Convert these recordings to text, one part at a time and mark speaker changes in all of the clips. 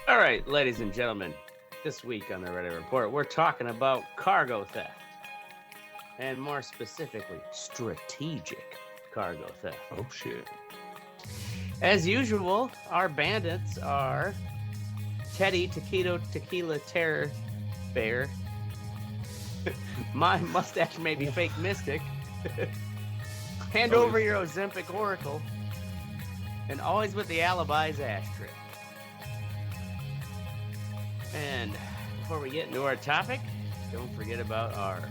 Speaker 1: All right, ladies and gentlemen, this week on the Reddit Report, we're talking about cargo theft, and more specifically, strategic cargo theft.
Speaker 2: Oh shit.
Speaker 1: As usual, our bandits are Teddy Taquito Tequila Terror Bear, my mustache may be fake mystic, hand over your Ozempic Oracle, and always with the alibis Ashtray. And before we get into our topic, don't forget about our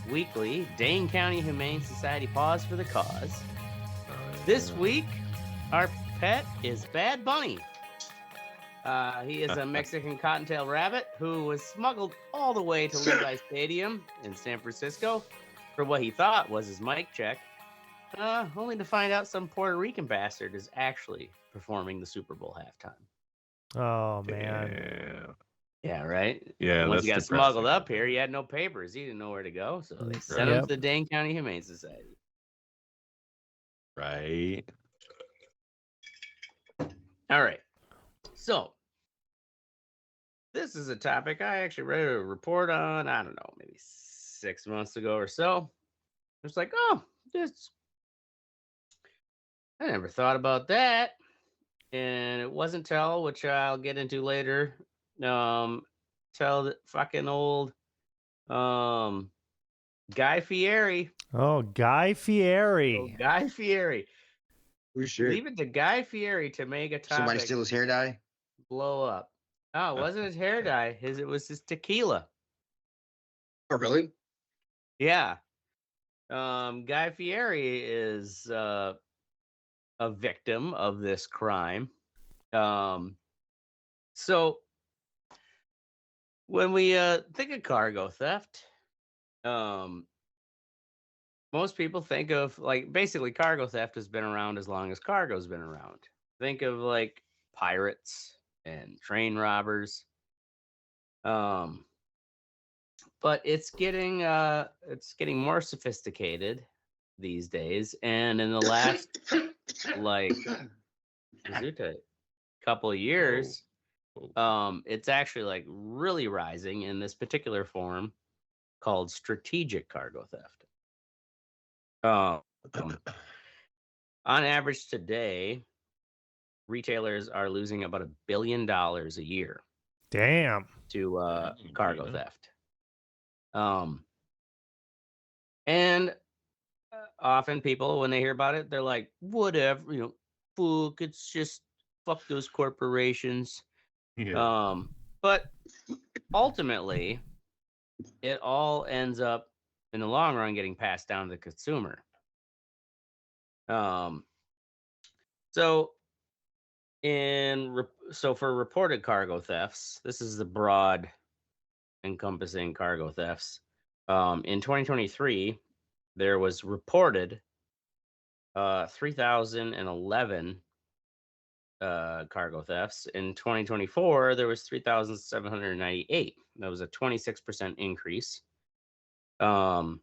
Speaker 1: weekly Dane County Humane Society Pause for the Cause. This week, our pet is Bad Bunny. He is a Mexican cottontail rabbit who was smuggled all the way to Levi Stadium in San Francisco for what he thought was his mic check, only to find out some Puerto Rican bastard is actually performing the Super Bowl halftime.
Speaker 3: Oh man.
Speaker 2: Damn.
Speaker 1: Yeah, right?
Speaker 2: Yeah,
Speaker 1: Once he got
Speaker 2: that's
Speaker 1: smuggled
Speaker 2: depressing.
Speaker 1: up here, he had no papers. He didn't know where to go, so they sent him
Speaker 3: Yep.
Speaker 1: to the Dane County Humane Society.
Speaker 2: Right.
Speaker 1: All right. So, this is a topic I actually read a report on, I don't know, maybe 6 months ago or so. It's like, oh, this, I never thought about that. And it wasn't till, which I'll get into later, tell the fucking old Guy Fieri.
Speaker 3: Oh, Guy Fieri.
Speaker 1: Oh, Guy Fieri.
Speaker 4: We should.
Speaker 1: Leave it to Guy Fieri to make a topic
Speaker 4: Somebody steal his hair dye?
Speaker 1: blow up. Oh, it wasn't his hair dye. It was his tequila.
Speaker 4: Oh, really?
Speaker 1: Yeah. Guy Fieri is a victim of this crime. So when we think of cargo theft, most people think of like basically cargo theft has been around as long as cargo's been around. Think of like pirates and train robbers. But it's getting more sophisticated these days, and in the last like couple of years, it's actually like really rising in this particular form called strategic cargo theft. On average today, retailers are losing about $1 billion a year
Speaker 3: Damn.
Speaker 1: to cargo theft. And often people, when they hear about it, they're like, whatever, fuck, it's just fuck those corporations.
Speaker 2: Yeah.
Speaker 1: But ultimately, it all ends up in the long run getting passed down to the consumer. So for reported cargo thefts, this is the broad encompassing cargo thefts. In 2023, there was reported 3,011 cargo thefts. In 2024, there was 3,798. That was a 26% increase. And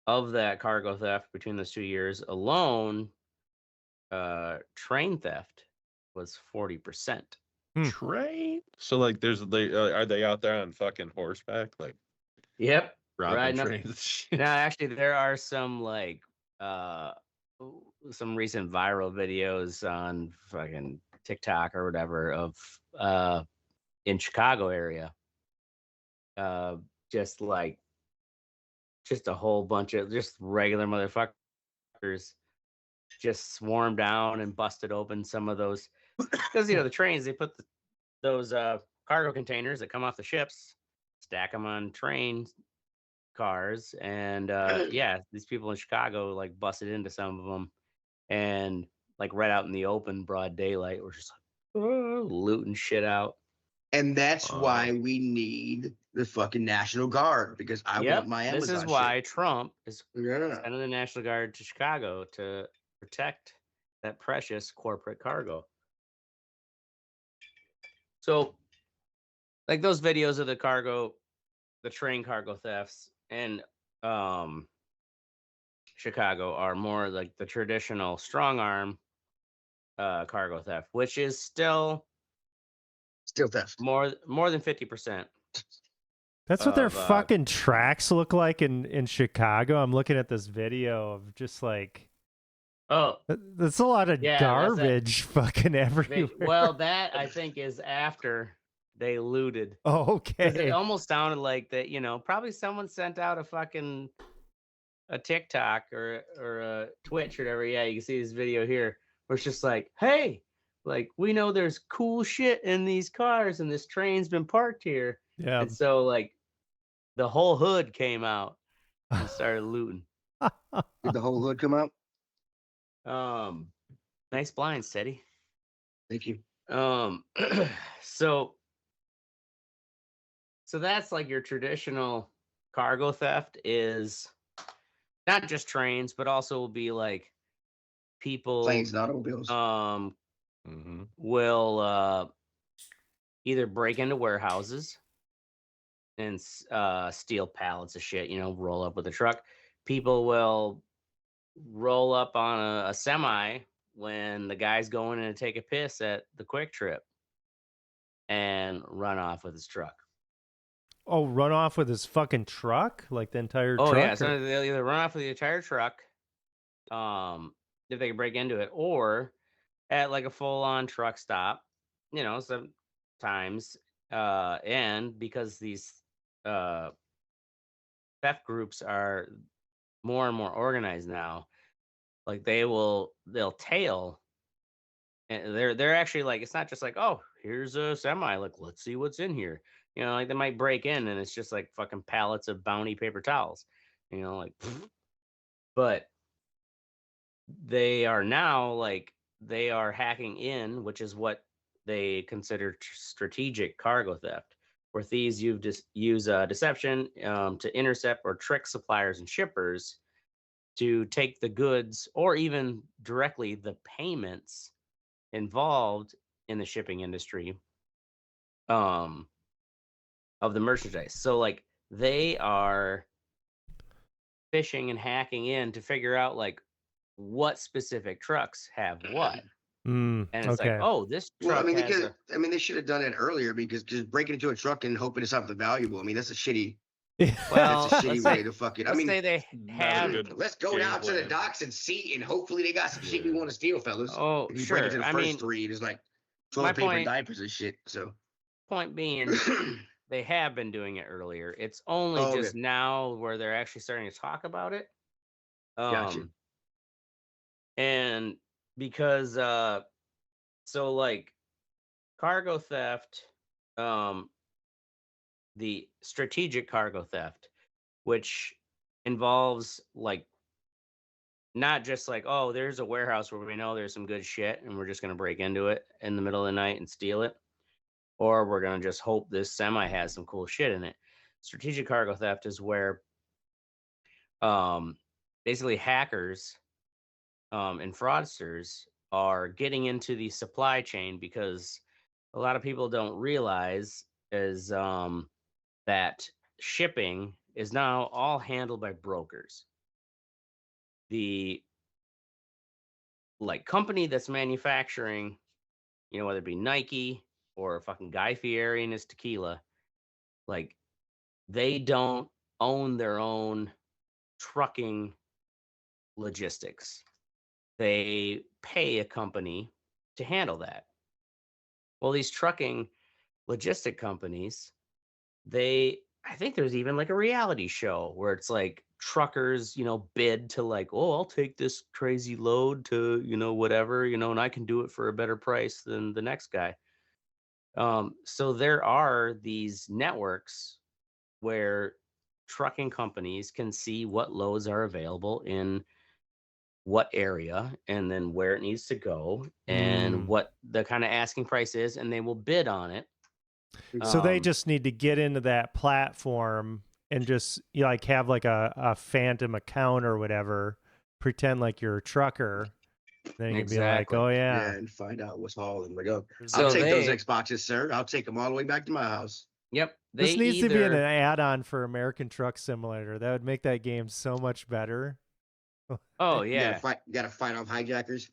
Speaker 1: of that cargo theft between those 2 years alone, train theft was 40%.
Speaker 2: Train? So like are they out there on fucking horseback? Like
Speaker 1: Yep.
Speaker 2: robbing
Speaker 1: Right.
Speaker 2: trains?
Speaker 1: Now, actually, there are some like some recent viral videos on fucking TikTok or whatever of in Chicago area. Just a whole bunch of just regular motherfuckers just swarmed down and busted open some of those because the trains, they put those cargo containers that come off the ships, stack them on train cars, and these people in Chicago like busted into some of them and like right out in the open broad daylight were just like looting shit out.
Speaker 4: And that's why we need the fucking National Guard, because I want my Amazon
Speaker 1: This is
Speaker 4: shit.
Speaker 1: why Trump is sending the National Guard to Chicago to protect that precious corporate cargo. So like those videos of the train cargo thefts in Chicago are more like the traditional strong arm cargo theft, which is still
Speaker 4: theft.
Speaker 1: more than 50%.
Speaker 3: That's what their
Speaker 1: of,
Speaker 3: fucking tracks look like in Chicago. I'm looking at this video of just like,
Speaker 1: Oh,
Speaker 3: that's a lot of
Speaker 1: Yeah, that's it.
Speaker 3: garbage fucking everywhere.
Speaker 1: well, that I think is after they looted.
Speaker 3: Oh,
Speaker 1: 'Cause it
Speaker 3: okay.
Speaker 1: almost sounded like that, probably someone sent out a TikTok or a Twitch or whatever. Yeah, you can see this video here where it's just like, hey, like we know there's cool shit in these cars and this train's been parked here.
Speaker 3: Yeah.
Speaker 1: And so like the whole hood came out and started looting.
Speaker 4: Did the whole hood come out?
Speaker 1: Nice blinds, Teddy.
Speaker 4: Thank you.
Speaker 1: So that's like your traditional cargo theft is not just trains, but also will be like people
Speaker 4: Planes and automobiles.
Speaker 1: will either break into warehouses and steal pallets of shit, roll up with a truck. People will roll up on a semi when the guy's going in to take a piss at the Quick Trip and run off with his truck.
Speaker 3: Oh, run off with his fucking truck? Like the entire
Speaker 1: Oh,
Speaker 3: truck?
Speaker 1: yeah. So they'll either run off with the entire truck, if they can break into it, or at like a full-on truck stop, sometimes. And because these theft groups are more and more organized now, like they'll tail, and they're actually like, it's not just like, oh, here's a semi, like let's see what's in here. Like they might break in and it's just like fucking pallets of Bounty paper towels, like, but they are now like, they are hacking in, which is what they consider strategic cargo theft, where thieves use deception to intercept or trick suppliers and shippers to take the goods or even directly the payments involved in the shipping industry of the merchandise. So like they are phishing and hacking in to figure out like what specific trucks have what. And it's like, oh, this truck
Speaker 4: they should have done it earlier, because just breaking into a truck and hoping it's something valuable. I mean, that's a shitty.
Speaker 1: Well,
Speaker 4: that's a shitty way to fuck it.
Speaker 1: Let's say they have.
Speaker 4: Let's go down to the docks and see, and hopefully they got some shit we want to steal, fellas.
Speaker 1: Oh,
Speaker 4: if you
Speaker 1: sure.
Speaker 4: break into the first three, there's like toilet paper and diapers and shit. So,
Speaker 1: point being, they have been doing it earlier. It's only just now where they're actually starting to talk about it.
Speaker 4: Gotcha.
Speaker 1: And because so like cargo theft, the strategic cargo theft, which involves like not just like, oh, there's a warehouse where we know there's some good shit and we're just going to break into it in the middle of the night and steal it, or we're going to just hope this semi has some cool shit in it. Strategic cargo theft is where basically hackers and fraudsters are getting into the supply chain, because a lot of people don't realize is that shipping is now all handled by brokers. The like company that's manufacturing, whether it be Nike or fucking Guy Fieri and his tequila, like they don't own their own trucking logistics. They pay a company to handle that. Well, these trucking logistic companies, I think there's even like a reality show where it's like truckers, bid to like, oh, I'll take this crazy load to, whatever, and I can do it for a better price than the next guy. So there are these networks where trucking companies can see what loads are available in what area and then where it needs to go and what the kind of asking price is, and they will bid on it.
Speaker 3: So they just need to get into that platform and just like have like a phantom account or whatever, pretend like you're a trucker. Then you can be like, oh yeah,
Speaker 4: and find out what's hauling. Like, oh, I'll take those Xboxes, sir. I'll take them all the way back to my house.
Speaker 1: Yep.
Speaker 3: This needs to be an add-on for American Truck Simulator. That would make that game so much better.
Speaker 1: Oh yeah.
Speaker 4: You gotta fight off hijackers.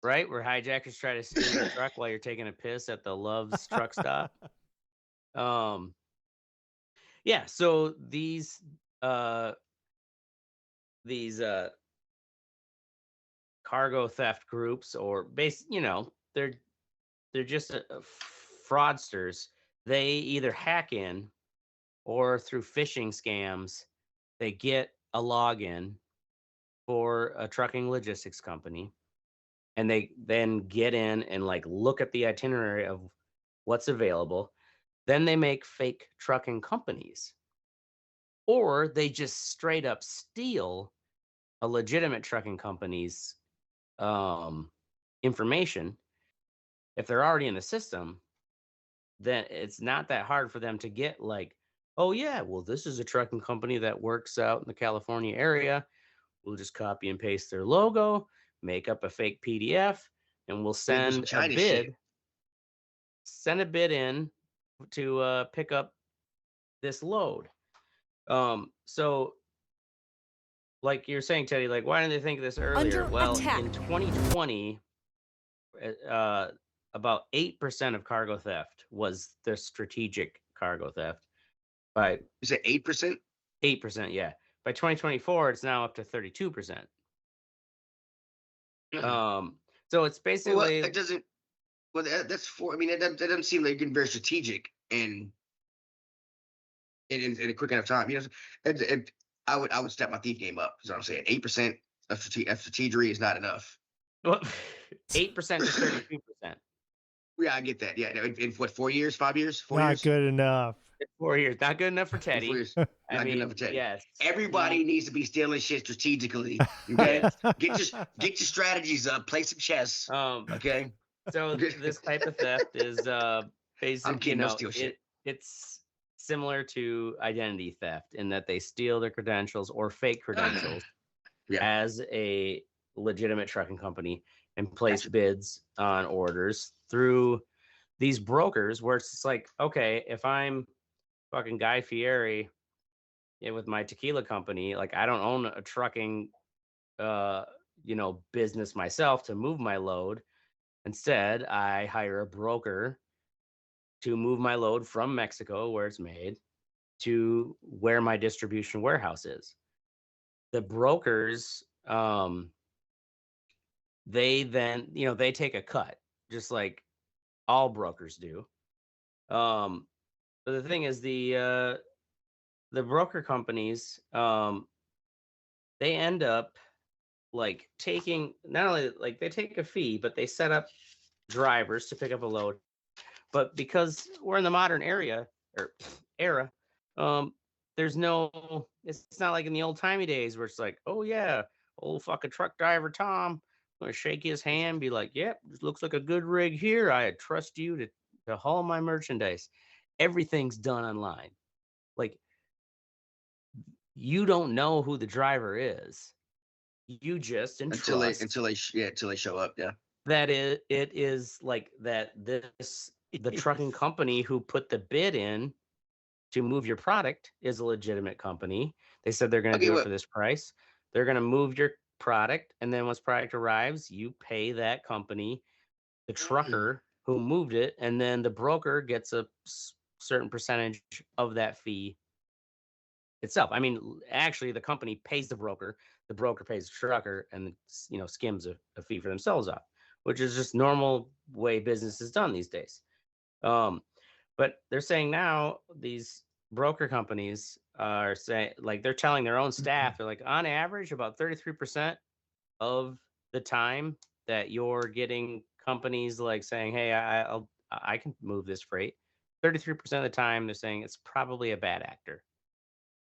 Speaker 1: right? Where hijackers try to steal your truck while you're taking a piss at the Love's truck stop. Yeah, so these cargo theft groups, or they're just fraudsters. They either hack in, or through phishing scams, they get a login for a trucking logistics company, and they then get in and like look at the itinerary of what's available. Then they make fake trucking companies, or they just straight up steal a legitimate trucking company's information. If they're already in the system, then it's not that hard for them to get like, oh yeah, well, this is a trucking company that works out in the California area. We'll just copy and paste their logo, make up a fake PDF, and we'll send a bid. Send a bid in to pick up this load. So like you're saying, Teddy, like, why didn't they think of this earlier? Well, in 2020, about 8% of cargo theft was the strategic cargo theft.
Speaker 4: Is it 8%?
Speaker 1: 8%, yeah. By 2024, it's now up to 32%. So it's basically
Speaker 4: that doesn't. Well, that's for. I mean, that doesn't seem like getting very strategic and in a quick enough time. I would step my thief game up. Is what I'm saying. 8% of strategery is not enough.
Speaker 1: Well, 8% to 32%.
Speaker 4: Yeah, I get that. Yeah, in what, 4 years, 5 years, 4
Speaker 3: Not
Speaker 4: years?
Speaker 3: good enough.
Speaker 1: 4 years, not good enough for Teddy.
Speaker 4: 4 years, not good enough for Teddy.
Speaker 1: Yes,
Speaker 4: everybody needs to be stealing shit strategically. Okay, get your strategies up. Play some chess. Okay.
Speaker 1: So this type of theft is basically, it's similar to identity theft in that they steal their credentials or fake credentials as a legitimate trucking company and place bids on orders through these brokers, where it's just like, okay, if I'm fucking Guy Fieri with my tequila company, like, I don't own a trucking business myself to move my load. Instead, I hire a broker to move my load from Mexico, where it's made, to where my distribution warehouse is. The brokers, they then, they take a cut, just like all brokers do. But the thing is, the broker companies, they end up like taking, not only like they take a fee, but they set up drivers to pick up a load. But because we're in the modern era, there's no, it's not like in the old timey days where it's like, oh yeah, old fucking truck driver Tom, I'm gonna shake his hand, be like, yep, this looks like a good rig here. I trust you to haul my merchandise. Everything's done online. Like, you don't know who the driver is. You just
Speaker 4: until they show up. Yeah.
Speaker 1: That it is like that. The trucking company who put the bid in to move your product is a legitimate company. They said they're going to do it for this price. They're going to move your product, and then once product arrives, you pay that company, the trucker who moved it, and then the broker gets a certain percentage of that fee itself. I mean, actually, the company pays the broker pays the trucker, and skims a fee for themselves off, which is just normal way business is done these days. But they're saying now these broker companies are saying, like, they're telling their own staff, they're like, on average, about 33% of the time that you're getting companies like saying, hey, I can move this freight, 33% of the time they're saying it's probably a bad actor.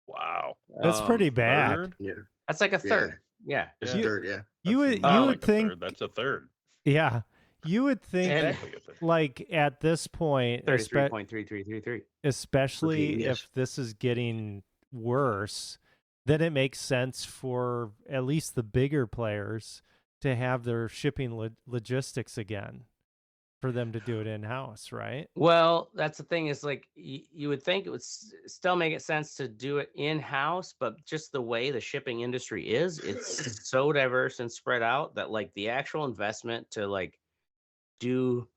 Speaker 2: Wow,
Speaker 3: that's pretty bad.
Speaker 4: Yeah,
Speaker 1: that's like a third. Yeah,
Speaker 4: it's a third. Yeah,
Speaker 3: you would think
Speaker 2: that's a third.
Speaker 3: Yeah, you would think like at this point,
Speaker 1: 33.3333,
Speaker 3: especially if this is getting worse, then it makes sense for at least the bigger players to have their shipping logistics again. for them to do it in house, right?
Speaker 1: Well, that's the thing is like you would think it would still make it sense to do it in house, but just the way the shipping industry is, it's so diverse and spread out that like the actual investment to like do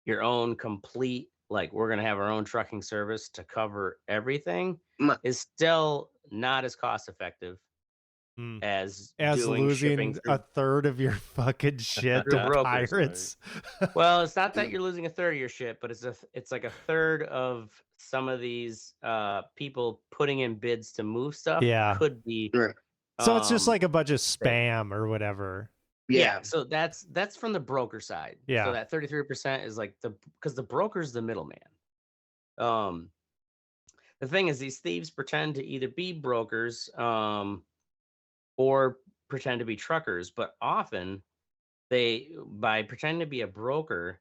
Speaker 1: your own complete, like we're going to have our own trucking service to cover everything is still not as cost effective as doing
Speaker 3: losing
Speaker 1: shipping
Speaker 3: a third of your fucking shit
Speaker 1: through
Speaker 3: to
Speaker 1: brokers,
Speaker 3: pirates.
Speaker 1: Well, it's not that you're losing a third of your shit, but it's like a third of some of these people putting in bids to move stuff.
Speaker 3: Yeah.
Speaker 1: Could be.
Speaker 3: So it's just like a bunch of spam or whatever.
Speaker 1: Yeah. So that's from the broker side.
Speaker 3: Yeah.
Speaker 1: So that 33% is like because the broker's the middleman. The thing is, these thieves pretend to either be brokers or pretend to be truckers, but often by pretending to be a broker,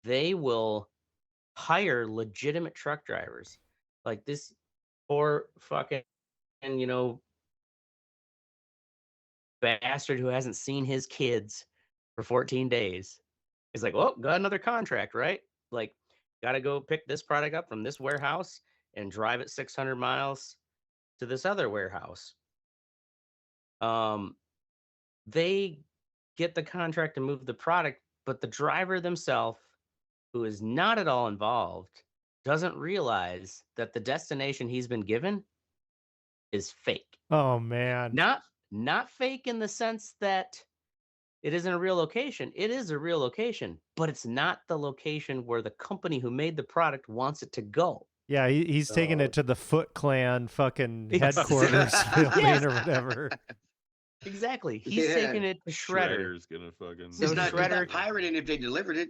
Speaker 1: they will hire legitimate truck drivers. Like this poor fucking, bastard who hasn't seen his kids for 14 days. He's like, well, got another contract, right? Like, got to go pick this product up from this warehouse and drive it 600 miles to this other warehouse. They get the contract to move the product, but the driver themselves, who is not at all involved, doesn't realize that the destination he's been given is fake.
Speaker 3: Oh man.
Speaker 1: Not fake in the sense that it isn't a real location. It is a real location, but it's not the location where the company who made the product wants it to go.
Speaker 3: Yeah, he's taking it to the Foot Clan fucking headquarters building or whatever.
Speaker 1: Exactly. He's taking it to Shredder.
Speaker 2: Shredder's gonna fucking.
Speaker 1: So
Speaker 4: It's not
Speaker 1: Shredder
Speaker 4: pirating if they delivered it.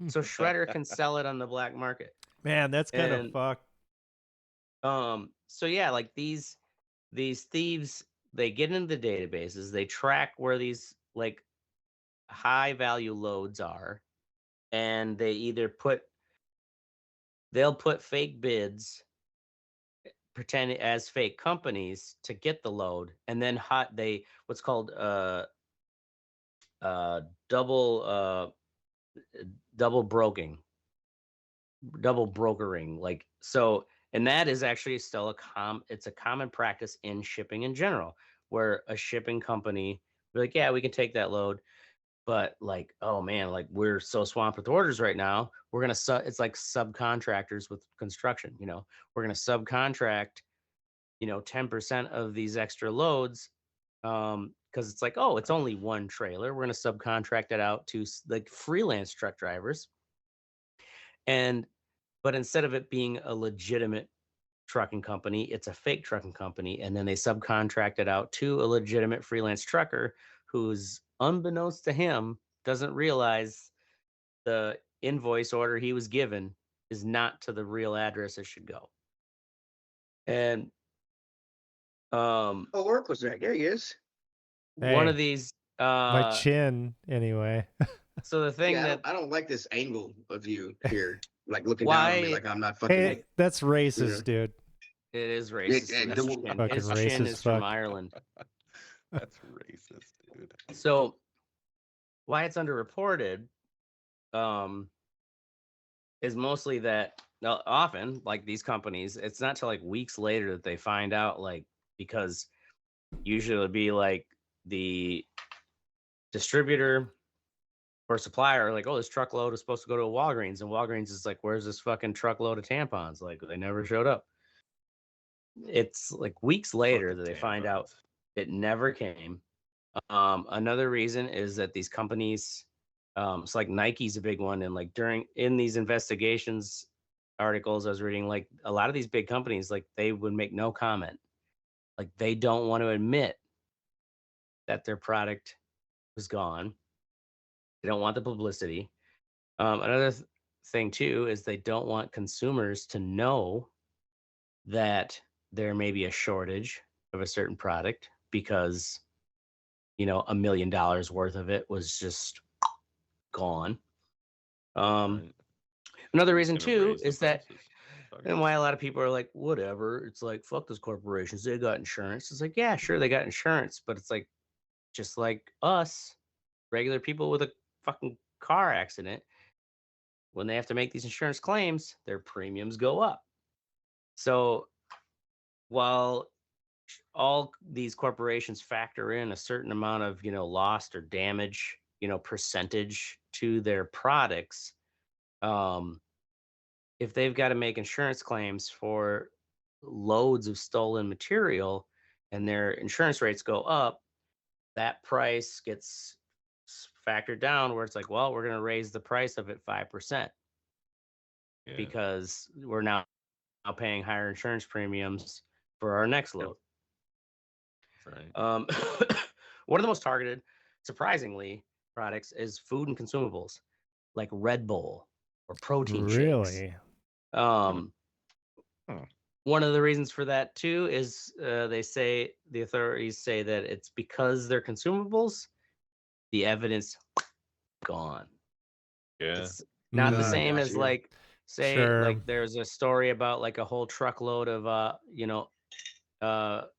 Speaker 1: so Shredder can sell it on the black market.
Speaker 3: Man, that's kind of fucked.
Speaker 1: So yeah, like these thieves, they get into the databases, they track where these like high value loads are, and they'll put fake bids, pretend as fake companies to get the load, and then what's called double brokering, like so. And that is actually still it's a common practice in shipping in general, where a shipping company be like, yeah, we can take that load, but like, oh man, like we're so swamped with orders right now, we're gonna it's like subcontractors with construction, we're gonna subcontract 10% of these extra loads, because it's like, oh, it's only one trailer, we're gonna subcontract it out to like freelance truck drivers. But instead of it being a legitimate trucking company, it's a fake trucking company. And then they subcontract it out to a legitimate freelance trucker who's, unbeknownst to him, doesn't realize the invoice order he was given is not to the real address it should go. And
Speaker 4: Work was there. There he is.
Speaker 1: One of these
Speaker 3: my chin anyway.
Speaker 1: So the thing
Speaker 4: I don't like this angle of you here. Like looking down on me like I'm not fucking.
Speaker 3: Hey, that's racist, dude.
Speaker 1: It is racist. His chin is from Ireland.
Speaker 2: That's racist, dude.
Speaker 1: So why it's underreported is mostly that often, like these companies, it's not till like weeks later that they find out, like, because usually it'll be like the distributor or supplier, like, oh, this truckload is supposed to go to a Walgreens, and Walgreens is like, where's this fucking truckload of tampons? Like, they never showed up. It's like weeks later that they find out it never came. Another reason is that these companies, it's like Nike's a big one, and like in these investigations articles I was reading, like a lot of these big companies, like they would make no comment. Like they don't want to admit that their product was gone. They don't want the publicity. Another thing too is they don't want consumers to know that there may be a shortage of a certain product because, $1 million worth of it was just gone. Another reason too is that, and why a lot of people are like, whatever, it's like, fuck those corporations, they got insurance. It's like, yeah, sure, they got insurance, but it's like, just like us, regular people with a fucking car accident, when they have to make these insurance claims, their premiums go up. So while all these corporations factor in a certain amount of, lost or damage, percentage to their products, if they've got to make insurance claims for loads of stolen material and their insurance rates go up, that price gets factored down where it's like, well, we're going to raise the price of it 5% because we're now paying higher insurance premiums for our next load.
Speaker 2: Right.
Speaker 1: One of the most targeted, surprisingly, products is food and consumables like Red Bull or protein shakes.
Speaker 3: Really?
Speaker 1: One of the reasons for that too is the authorities say that it's because they're consumables. The evidence gone.
Speaker 2: Yeah.
Speaker 1: It's not the
Speaker 3: Mm.
Speaker 1: same as
Speaker 4: Gotcha.
Speaker 1: like say
Speaker 3: Sure.
Speaker 1: like there's a story about like a whole truckload of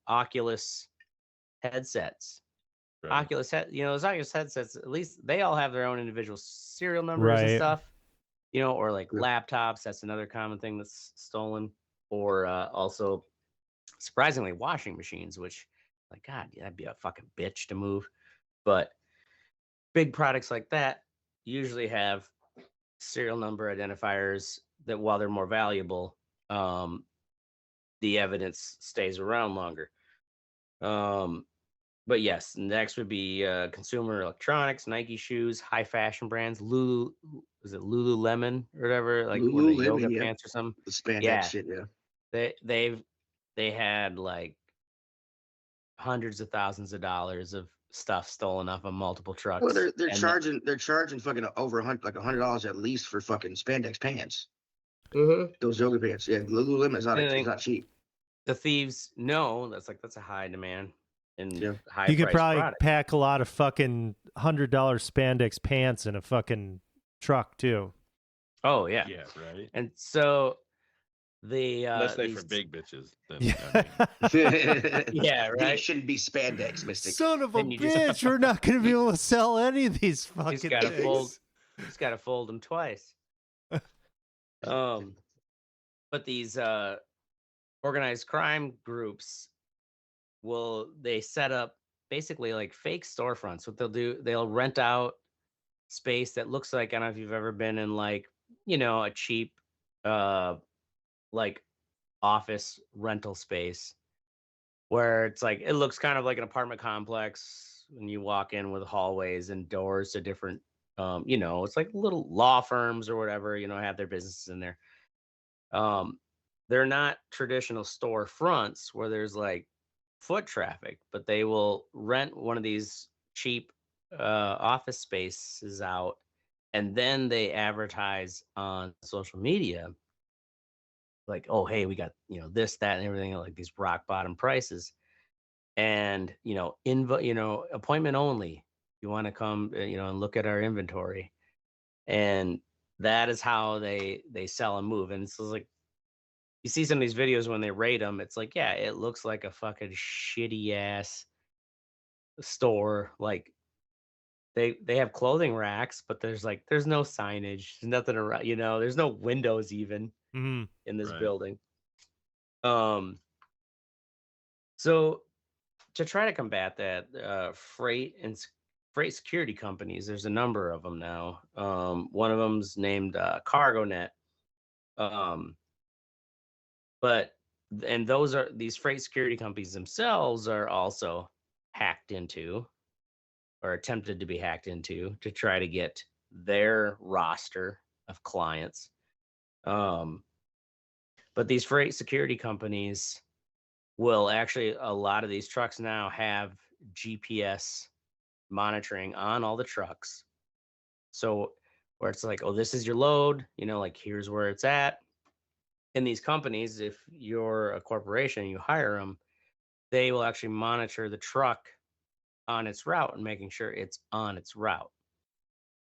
Speaker 1: Oculus headsets.
Speaker 2: Right.
Speaker 1: Oculus those Oculus headsets, at least they all have their own individual serial numbers and
Speaker 3: Right.
Speaker 1: stuff. Or like
Speaker 4: Yeah.
Speaker 1: laptops, that's another common thing that's stolen. Or also surprisingly washing machines, which like God, that'd be a fucking bitch to move. But big products like that usually have serial number identifiers that while they're more valuable, the evidence stays around longer. But yes, next would be consumer electronics, Nike shoes, high fashion brands, Lululemon or whatever, like what are they, yoga
Speaker 4: Lululemon, yeah.
Speaker 1: pants or something.
Speaker 4: The spandex
Speaker 1: Yeah.
Speaker 4: shit, yeah.
Speaker 1: They had like hundreds of thousands of dollars of stuff stolen off of multiple trucks.
Speaker 4: Well, they're
Speaker 1: And
Speaker 4: charging fucking over $100 at least for fucking spandex pants.
Speaker 1: Mhm.
Speaker 4: Those yoga pants, yeah. Lululemon is
Speaker 1: And
Speaker 4: it's not cheap.
Speaker 1: the thieves know that's a high demand and
Speaker 4: Yeah.
Speaker 1: high
Speaker 3: You could
Speaker 1: price
Speaker 3: probably
Speaker 1: product.
Speaker 3: pack a lot of fucking $100 spandex pants in a fucking truck too.
Speaker 1: Oh yeah.
Speaker 2: Yeah. Right.
Speaker 1: And so the
Speaker 2: Unless they for
Speaker 1: these-
Speaker 2: big bitches. Then,
Speaker 3: Yeah.
Speaker 1: Yeah,
Speaker 4: Then it
Speaker 1: right.
Speaker 4: shouldn't be spandex, Mystic.
Speaker 3: Son of a
Speaker 1: Then you just-
Speaker 3: bitch! We're not going to be able to sell any of these fucking
Speaker 1: Just gotta
Speaker 3: things.
Speaker 1: fold them twice. But these organized crime groups they set up basically like fake storefronts. What they'll do, they'll rent out space that looks like, I don't know if you've ever been in like, a cheap like office rental space where it's like it looks kind of like an apartment complex when you walk in with hallways and doors to different it's like little law firms or whatever, have their businesses in there. They're not traditional store fronts where there's like foot traffic, but they will rent one of these cheap office spaces out, and then they advertise on social media like, oh hey, we got this, that, and everything, like these rock bottom prices, and appointment only, you want to come and look at our inventory. And that is how they sell and move. And it's like you see some of these videos when they rate them, it's like, yeah, it looks like a fucking shitty ass store. Like they have clothing racks, but there's no signage, there's nothing around, there's no windows even
Speaker 3: Mhm.
Speaker 1: in this
Speaker 2: Right.
Speaker 1: building. So to try to combat that, freight security companies, there's a number of them now. One of them's named CargoNet. These freight security companies themselves are also hacked into or attempted to be hacked into to try to get their roster of clients. But these freight security companies will actually, a lot of these trucks now have GPS monitoring on all the trucks. So where it's like, oh, this is your load, like here's where it's at. And these companies, if you're a corporation and you hire them, they will actually monitor the truck on its route and making sure it's on its route.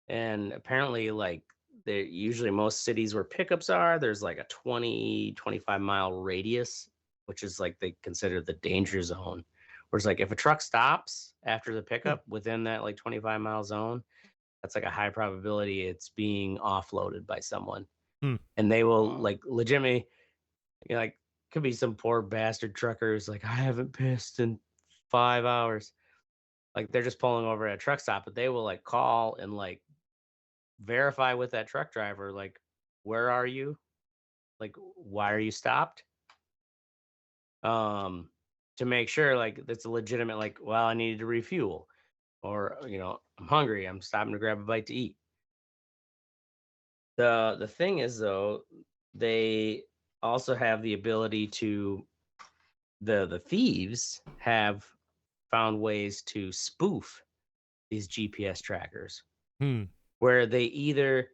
Speaker 1: And apparently, like usually most cities where pickups are, there's like a 25 mile radius, which is like they consider the danger zone. Whereas like if a truck stops after the pickup within that like 25 mile zone, that's like a high probability it's being offloaded by someone.
Speaker 3: Hmm.
Speaker 1: And they will like legitimately, you know, like could be some poor bastard truckers like, I haven't pissed in 5 hours. Like they're just pulling over at a truck stop, but they will like call and like verify with that truck driver, like, where are you? Like, why are you stopped? To make sure like that's a legitimate, like, well, I needed to refuel, or you know, I'm hungry, I'm stopping to grab a bite to eat. The thing is though, they also have the ability to the thieves have found ways to spoof these GPS trackers
Speaker 3: Hmm.
Speaker 1: where they either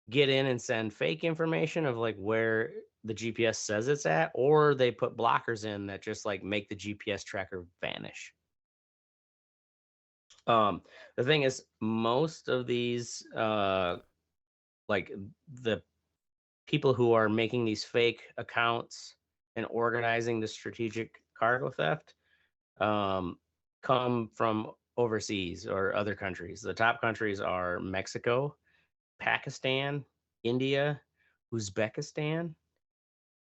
Speaker 1: get in and send fake information of like where the GPS says it's at, or they put blockers in that just like make the GPS tracker vanish. The thing is, most of these like the people who are making these fake accounts and organizing the strategic cargo theft come from overseas or other countries. The top countries are Mexico, Pakistan, India, Uzbekistan,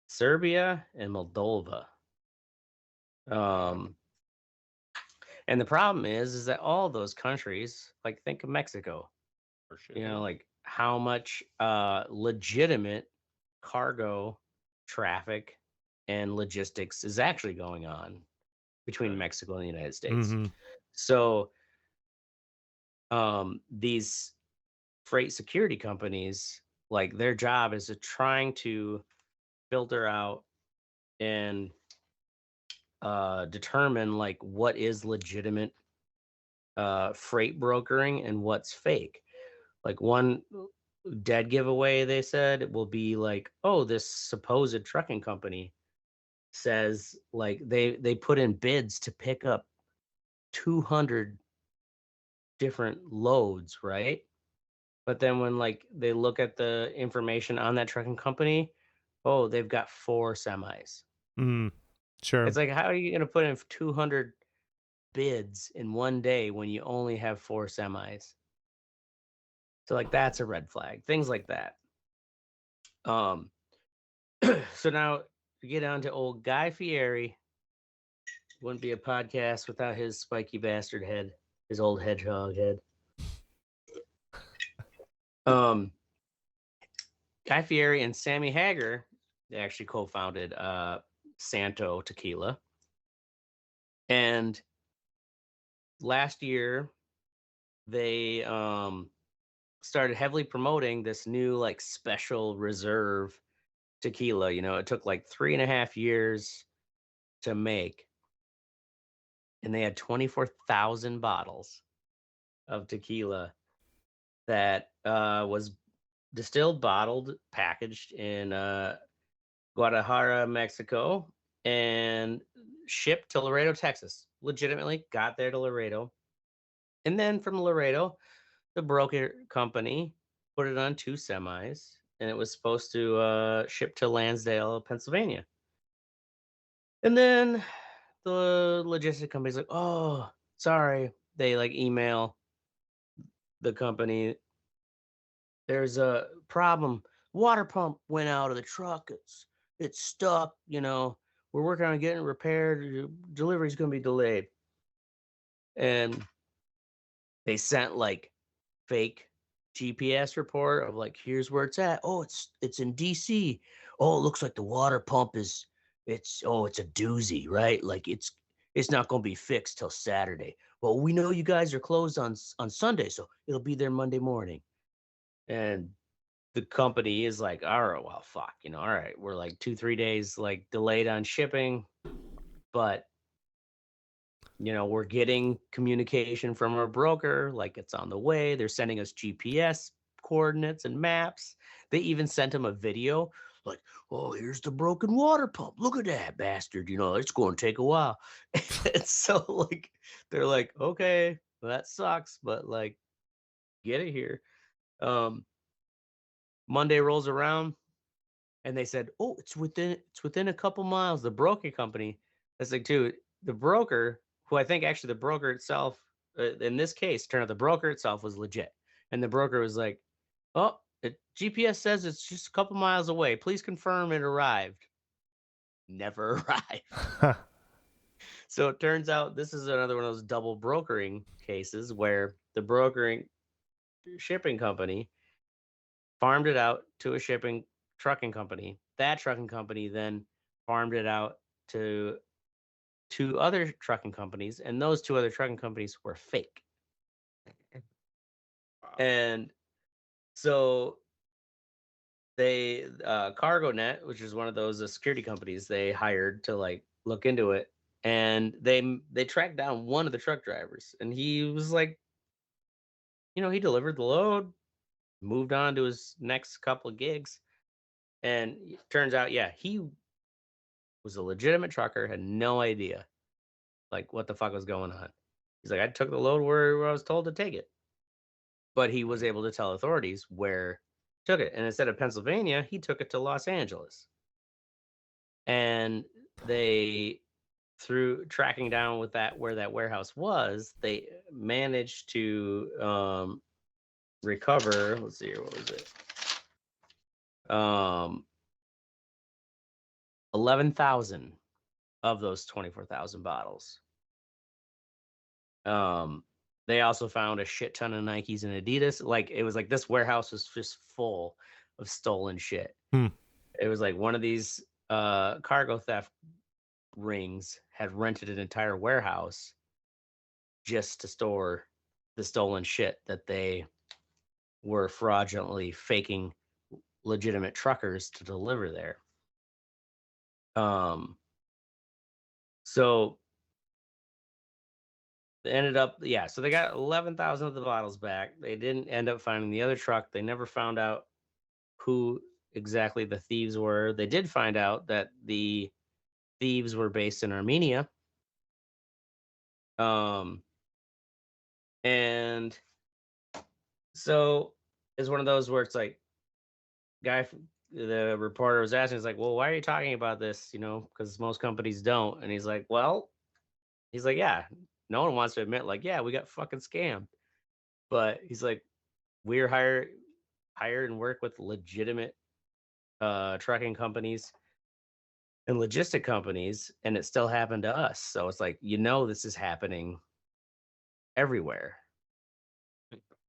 Speaker 1: Serbia, and Moldova. And the problem is that all those countries, like think of Mexico, you know, like how much legitimate cargo traffic and logistics is actually going on between Mexico and the United States.
Speaker 3: Mm-hmm.
Speaker 1: So these freight security companies, like their job is to trying to filter out and determine like what is legitimate freight brokering and what's fake. Like one dead giveaway they said it will be like, oh, this supposed trucking company says like they put in bids to pick up 200 different loads, right? But then when like they look at the information on that trucking company, oh, they've got 4 semis.
Speaker 3: Sure.
Speaker 1: It's like, how are you going to put in 200 bids in one day when you only have 4 semis? So like that's a red flag. Things like that. So now to get on to old Guy Fieri. Wouldn't be a podcast without his spiky bastard head, his old hedgehog head. Guy Fieri and Sammy Hagar, they actually co-founded Santo Tequila. And last year, they started heavily promoting this new like special reserve tequila. You know, it took like 3.5 years to make. And they had 24,000 bottles of tequila that was distilled, bottled, packaged in Guadalajara, Mexico, and shipped to Laredo, Texas. Legitimately got there to Laredo. And then from Laredo, the broker company put it on 2 semis, and it was supposed to ship to Lansdale, Pennsylvania. And then the logistic company's like, oh, sorry. They like email the company, there's a problem. Water pump went out of the truck. It's stuck. You know, we're working on getting it repaired. Delivery's gonna be delayed. And they sent like fake GPS report of like, here's where it's at. Oh, it's in DC. Oh, it looks like the water pump is it's a doozy, right? Like it's not gonna be fixed till Saturday. Well, we know you guys are closed on Sunday, so it'll be there Monday morning. And the company is like, all right, well, fuck, you know, all right, we're like 2-3 days like delayed on shipping, but you know, we're getting communication from our broker, like it's on the way. They're sending us GPS coordinates and maps. They even sent him a video, like, oh, here's the broken water pump. Look at that bastard. You know, it's going to take a while. And so, like, they're like, okay, well, that sucks, but like, get it here. Monday rolls around, and they said, oh, it's within a couple miles. The broker company, that's like, dude, the broker, who I think actually the broker itself in this case, turned out the broker itself was legit, and the broker was like, "Oh, GPS says it's just a couple miles away. Please confirm it arrived." Never arrived. So it turns out this is another one of those double brokering cases where the brokering shipping company farmed it out to a trucking company. That trucking company then farmed it out to 2 other trucking companies, and those 2 other trucking companies were fake. And so they CargoNet, which is one of those security companies they hired to like look into it, and they tracked down one of the truck drivers, and he was like, he delivered the load, moved on to his next couple of gigs, and it turns out, yeah, he was a legitimate trucker, had no idea like what the fuck was going on. He's like, I took the load where I was told to take it, but he was able to tell authorities where he took it, and instead of Pennsylvania, he took it to Los Angeles, and they, through tracking down with that where that warehouse was, they managed to recover. Let's see here, what was it? 11,000 of those 24,000 bottles. They also found a shit ton of Nikes and Adidas. Like, it was like this warehouse was just full of stolen shit. It was like one of these cargo theft rings had rented an entire warehouse just to store the stolen shit that they were fraudulently faking legitimate truckers to deliver there. So they ended up, so they got 11,000 of the bottles back. They didn't end up finding the other truck. They never found out who exactly the thieves were. They did find out that the thieves were based in Armenia. And so it's one of those where it's like, the reporter was asking, he's like, well, why are you talking about this? Because most companies don't. And he's like, yeah, no one wants to admit, like, yeah, we got fucking scammed. But he's like, we're hired and work with legitimate trucking companies and logistic companies, and it still happened to us. So it's like, this is happening everywhere.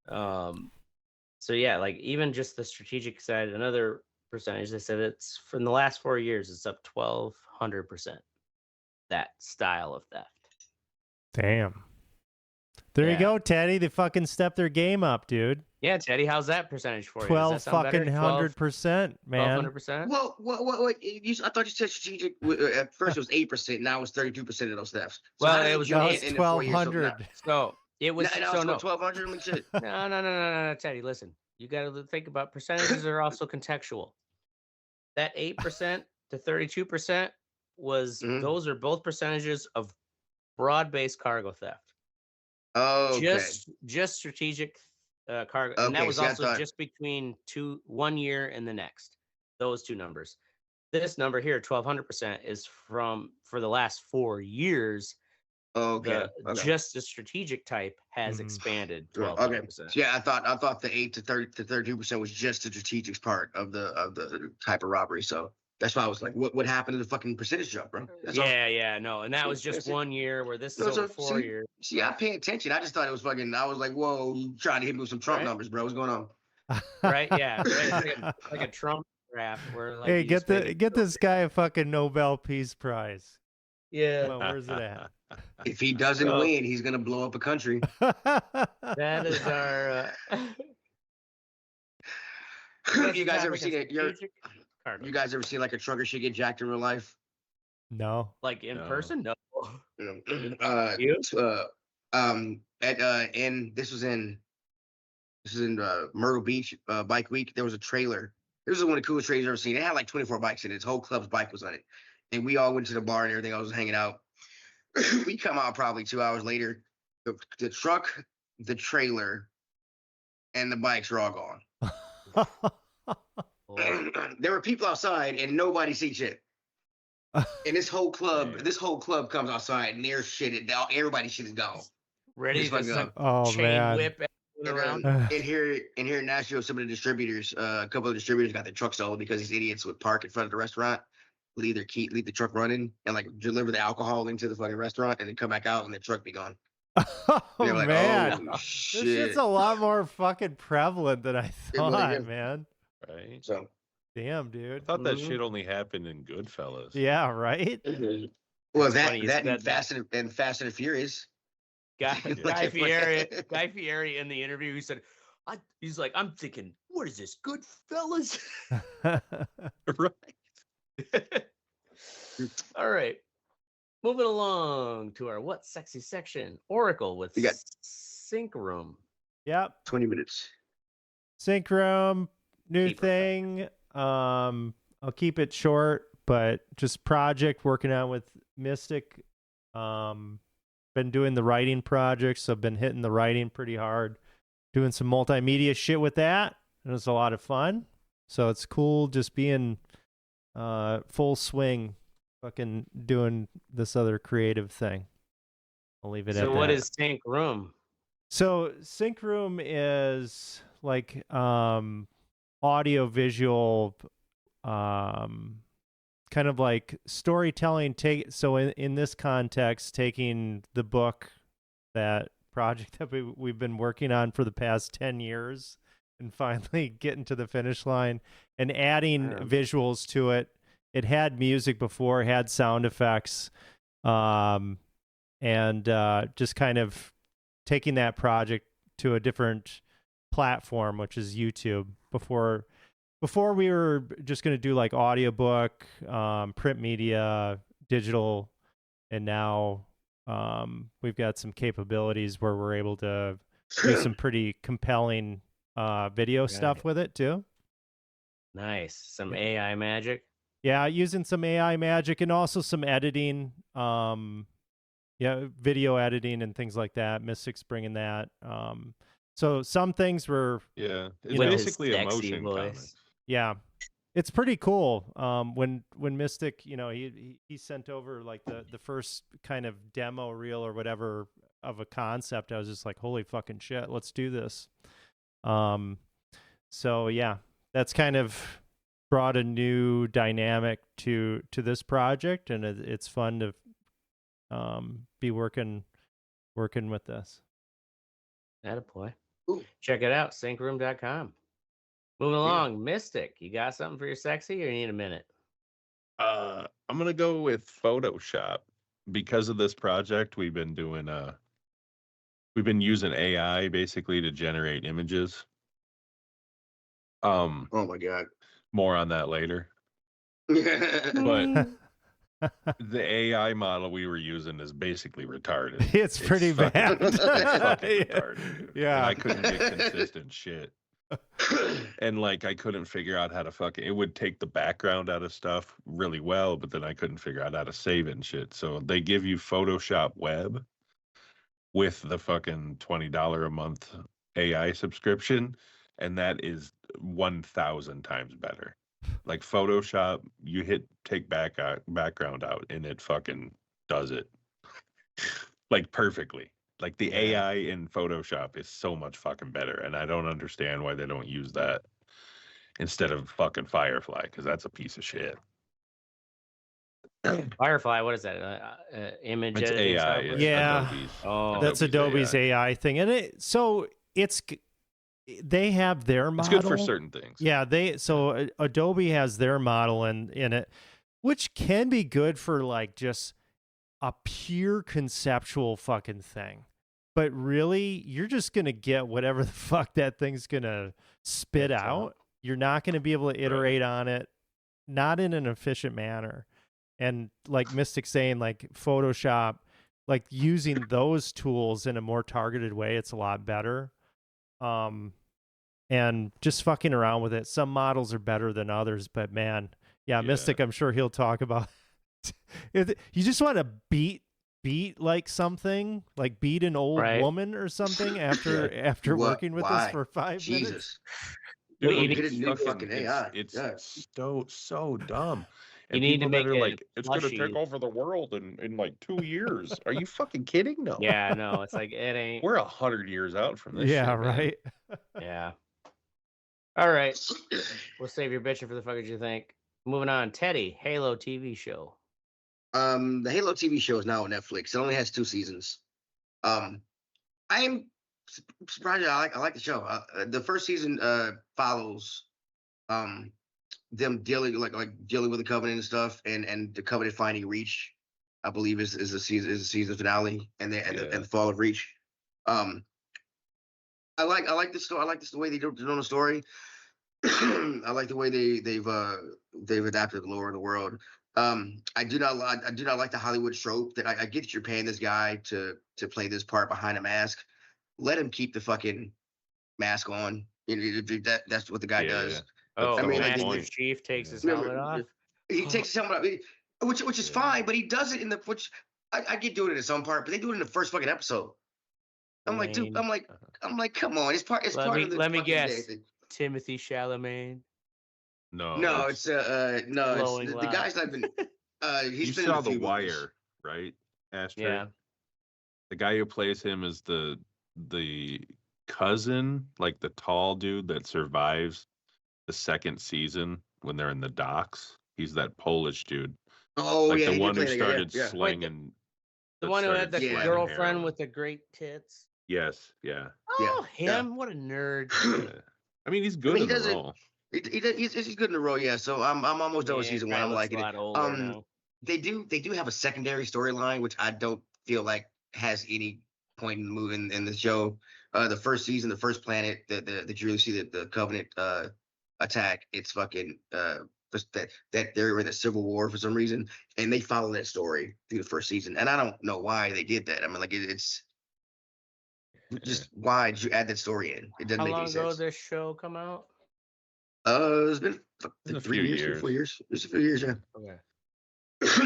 Speaker 1: So yeah, like even just the strategic side, another percentage, they said it's from the last 4 years, it's up 1,200%. That style of theft.
Speaker 3: Damn. There you go, Teddy. They fucking stepped their game up, dude.
Speaker 1: Yeah, Teddy, how's that percentage for you?
Speaker 3: 1,200%, man.
Speaker 1: 1,200%.
Speaker 4: Well, what I thought you said strategic. At first, it was 8%. Now it's 32% of those thefts. So
Speaker 1: well, it was
Speaker 3: 1,200.
Speaker 1: So it was
Speaker 4: no. 1,200. I mean, shit.
Speaker 1: No, Teddy. Listen, you got to think about percentages are also contextual. That 8% to 32% was those are both percentages of broad-based cargo theft.
Speaker 4: Oh, okay.
Speaker 1: Just strategitic cargo, and that was also just between 1 year and the next. Those two numbers. This number here, 1,200%, is for the last 4 years.
Speaker 4: Okay.
Speaker 1: Just the strategic type has expanded 12%.
Speaker 4: Okay. Yeah, I thought the 8 to 32% was just the strategic part of the type of robbery. So that's why I was like, what happened to the fucking percentage jump, bro?
Speaker 1: No, and that was just 1 year, where this is over 4 years.
Speaker 4: See, I pay attention. I just thought it was fucking. I was like, whoa, you trying to hit me with some Trump numbers, bro? What's going on?
Speaker 1: Right? Yeah, right? like a Trump graph. Where like,
Speaker 3: hey, get this guy a fucking Nobel Peace Prize.
Speaker 1: Yeah.
Speaker 3: Well, where's it at?
Speaker 4: If he doesn't win, he's gonna blow up a country.
Speaker 1: That is our.
Speaker 4: You guys ever seen it? You guys ever seen like a trucker shit get jacked in real life?
Speaker 3: No.
Speaker 1: Like in person? No.
Speaker 4: This was in Myrtle Beach Bike Week. There was a trailer. This was one of the coolest trailers I've ever seen. It had like 24 bikes in it. Its whole club's bike was on it. And we all went to the bar and everything. I was hanging out. We come out probably 2 hours later. The truck, the trailer, and the bikes were all gone. There were people outside and nobody see shit. And this whole club comes outside and their shit, everybody's shit is gone.
Speaker 1: Ready
Speaker 4: Just
Speaker 1: to
Speaker 4: like,
Speaker 1: suck
Speaker 3: Oh
Speaker 1: chain
Speaker 3: man.
Speaker 1: whip everyone around.
Speaker 4: in here in Nashville, some of the distributors, a couple of distributors got their trucks stolen because these idiots would park in front of the restaurant, leave the truck running, and like deliver the alcohol into the fucking restaurant, and then come back out and the truck be gone.
Speaker 3: Oh
Speaker 4: They're like,
Speaker 3: man.
Speaker 4: oh
Speaker 3: This
Speaker 4: shit.
Speaker 3: shit's a lot more fucking prevalent than I
Speaker 4: It really
Speaker 3: thought,
Speaker 4: is.
Speaker 3: man.
Speaker 2: Right?
Speaker 4: So
Speaker 3: Damn,
Speaker 2: I
Speaker 3: dude.
Speaker 2: thought that
Speaker 4: Mhm.
Speaker 2: shit only happened in Goodfellas.
Speaker 3: Yeah, right?
Speaker 4: well,
Speaker 1: It's funny you
Speaker 4: that
Speaker 1: said
Speaker 4: and Fast and Furious.
Speaker 1: Guy
Speaker 4: Like,
Speaker 1: Fieri in the interview, he said, he's like, I'm thinking, what is this, Goodfellas?
Speaker 2: Right.
Speaker 1: All right. Moving along to our What Sexy section. Oracle with
Speaker 4: We got-
Speaker 1: Sync Room.
Speaker 3: Yep.
Speaker 4: 20 minutes.
Speaker 3: Sync room, new
Speaker 1: Keep it
Speaker 3: thing. I'll keep it short, but just project working on with Mystic. Been doing the writing projects, so I've been hitting the writing pretty hard. Doing some multimedia shit with that. And it's a lot of fun. So it's cool just being full swing, fucking doing this other creative thing. I'll leave it at that.
Speaker 1: So what is Sync Room?
Speaker 3: So Sync Room is like audio visual kind of like storytelling. So in this context, taking the book, that project that we've been working on for the past 10 years and finally getting to the finish line and adding visuals to it. It had music before, had sound effects, and just kind of taking that project to a different platform, which is YouTube. Before we were just going to do like audiobook, print media, digital, and now we've got some capabilities where we're able to do some pretty compelling video stuff with it too.
Speaker 1: Nice. Some AI magic.
Speaker 3: Yeah, using some AI magic and also some editing. Video editing and things like that. Mystic's bringing that. So some things were
Speaker 2: It's
Speaker 1: With his
Speaker 2: basically a
Speaker 1: sexy
Speaker 2: motion
Speaker 1: voice.
Speaker 2: comic.
Speaker 3: Yeah, it's pretty cool. When Mystic, he sent over like the first kind of demo reel or whatever of a concept, I was just like, holy fucking shit, let's do this. So yeah, that's kind of brought a new dynamic to this project, and it's fun to be working with this.
Speaker 1: Attaboy.
Speaker 4: Ooh.
Speaker 1: Check it out, syncroom.com. Moving along, Mystic, you got something for your sexy or you need a minute?
Speaker 2: I'm gonna go with Photoshop. Because of this project, we've been using AI basically to generate images.
Speaker 4: Oh my god.
Speaker 2: More on that later.
Speaker 4: But
Speaker 2: The AI model we were using is basically retarded.
Speaker 3: It's pretty
Speaker 2: fucking-
Speaker 3: bad.
Speaker 2: It's fucking
Speaker 3: Yeah.
Speaker 2: retarded. dude.
Speaker 3: Yeah.
Speaker 2: And I couldn't get consistent shit. And like I couldn't figure out how to it would take the background out of stuff really well, but then I couldn't figure out how to save it and shit. So they give you Photoshop Web with the fucking $20 a month AI subscription, and that is 1,000 times better. Like Photoshop, you hit take background out and it fucking does it like perfectly. Like the AI in Photoshop is so much fucking better, and I don't understand why they don't use that instead of fucking Firefly, because that's a piece of shit.
Speaker 1: Firefly, what is that? Image
Speaker 2: It's
Speaker 1: editing
Speaker 2: AI.
Speaker 1: software?
Speaker 2: It's
Speaker 3: Yeah.
Speaker 2: Adobe's.
Speaker 1: Oh,
Speaker 3: That's Adobe's AI thing, and they have their model.
Speaker 2: It's good for certain things.
Speaker 3: Yeah, Adobe has their model in it, which can be good for like just a pure conceptual fucking thing. But really, you're just gonna get whatever the fuck that thing's gonna spit out. You're not gonna be able to iterate on it, not in an efficient manner. And like Mystic saying, like Photoshop, like using those tools in a more targeted way, it's a lot better. And just fucking around with it. Some models are better than others, but man, yeah. Mystic, I'm sure he'll talk about. You just want to beat like something, like beat an old woman or something after working with us for 5 minutes.
Speaker 4: Jesus.
Speaker 2: Dude,
Speaker 4: Get a new fucking AI.
Speaker 2: It's so dumb. And
Speaker 1: need to
Speaker 2: people
Speaker 1: make
Speaker 2: that are
Speaker 1: it
Speaker 2: like, it's going to
Speaker 1: slushy.
Speaker 2: take over the world in like 2 years. Are you fucking kidding? No.
Speaker 1: Yeah, no, it's like it ain't.
Speaker 2: We're 100 years out from this
Speaker 3: Yeah,
Speaker 2: shit, man.
Speaker 3: right.
Speaker 1: Yeah. All right. We'll save your bitching for the fuck you think. Moving on. Teddy, Halo TV show.
Speaker 4: The Halo TV show is now on Netflix. It only has 2 seasons. I am surprised. I like the show. The first season follows them dealing dealing with the Covenant and stuff, and the Covenant finding Reach. I believe is the season finale, and the fall of Reach. I like the story. I like the way they're doing the story. I like the way they've adapted the lore of the world. I do not like the Hollywood trope that I get that you're paying this guy to play this part behind a mask. Let him keep the fucking mask on. That's what the guy does.
Speaker 1: Oh,
Speaker 4: I mean,
Speaker 1: Master Chief takes his helmet off.
Speaker 4: He takes his helmet off, which is fine, but he does it in the which I get doing it in some part, but they do it in the first fucking episode. I'm like, dude, I'm like, come on, it's part of the.
Speaker 1: Let me guess. Timothy Chalamet.
Speaker 2: No,
Speaker 4: it's the guy's not been. He's been
Speaker 2: saw
Speaker 4: in a few
Speaker 2: The Wire,
Speaker 4: movies.
Speaker 2: right? Ashtray.
Speaker 1: Yeah.
Speaker 2: The guy who plays him is the cousin, like the tall dude that survives the second season when they're in the docks. He's that Polish dude.
Speaker 4: Oh,
Speaker 2: like
Speaker 4: yeah,
Speaker 2: the one who started
Speaker 4: yeah.
Speaker 2: slinging.
Speaker 1: The one who had the
Speaker 2: slinging
Speaker 1: girlfriend
Speaker 2: heroin.
Speaker 1: with the great tits.
Speaker 2: Yes, yeah.
Speaker 1: Oh,
Speaker 4: Yeah.
Speaker 1: him! What a nerd.
Speaker 2: I mean, he's good in the role.
Speaker 4: He's good in the role, yeah. So I'm almost done with season 1. I'm liking it.
Speaker 1: Now.
Speaker 4: They do have a secondary storyline, which I don't feel like has any point in moving in the show. The first season, the first planet that you really see the Covenant attack, it's fucking that they're in a civil war for some reason, and they follow that story through the first season, and I don't know why they did that. I mean, like it's just why did you add that story in? It doesn't make any sense.
Speaker 1: How long ago did this show come out?
Speaker 4: It's been
Speaker 2: a
Speaker 4: 3
Speaker 2: few
Speaker 4: years, 4 years. It's a few years, yeah.
Speaker 1: Okay.